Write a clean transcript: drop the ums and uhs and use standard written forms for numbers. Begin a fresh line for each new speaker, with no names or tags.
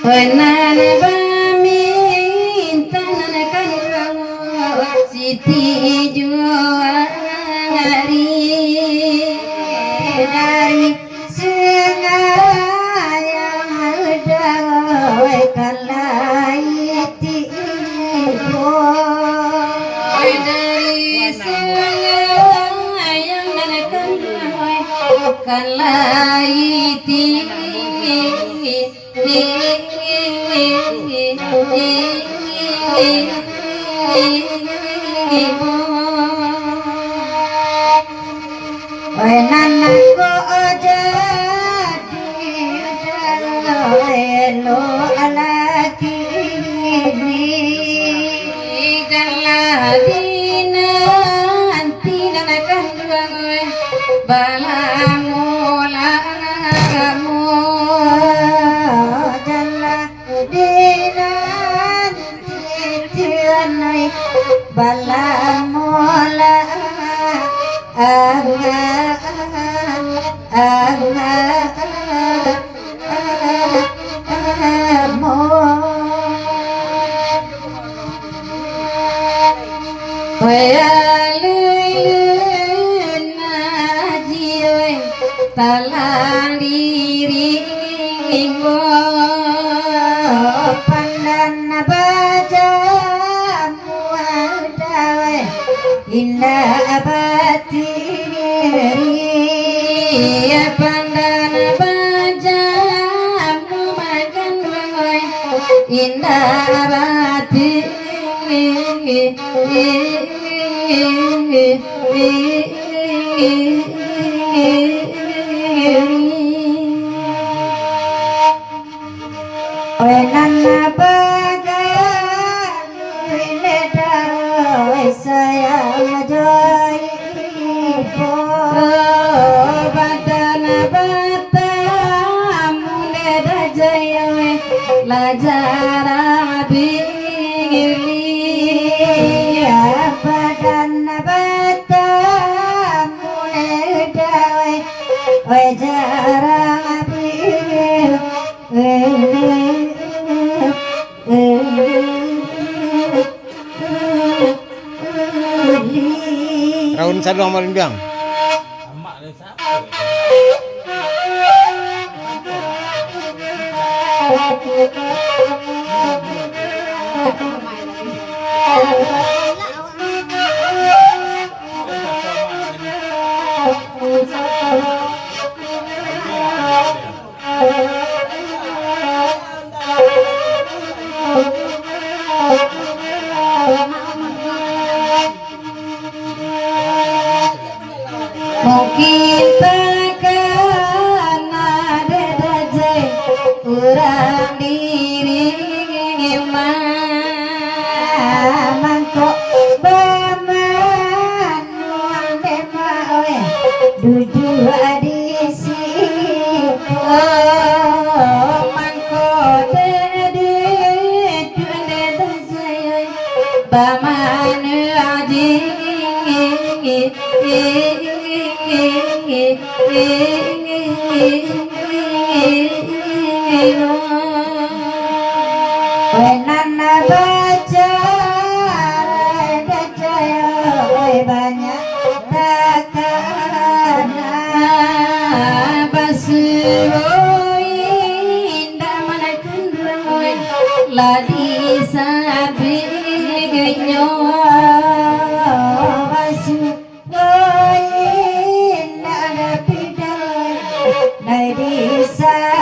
Wenan pamintanan kang Siti Juari dari sengayang dawe kalaiti dari sengayang kalaiti Wenanku jadi lo alaki galadina antina kandang balamola balamola talang diri pandan baca muadawe indah batiri pandan baca makan wangoy indah batiri Wenan bagan ledar sayang joy badan batam leda jaya lajara bili badan batam leda wajara
Raun saluang malimbiang.
Mungkin takkan ada dajai kurang diri mangkok baman demawe duduk di sini mangkok dede dajai baman aji Wenan baca dacaya banyak takana basuoi indah mana kundrangoi ladi sabi genyo basuoi indah ada pidal dari sa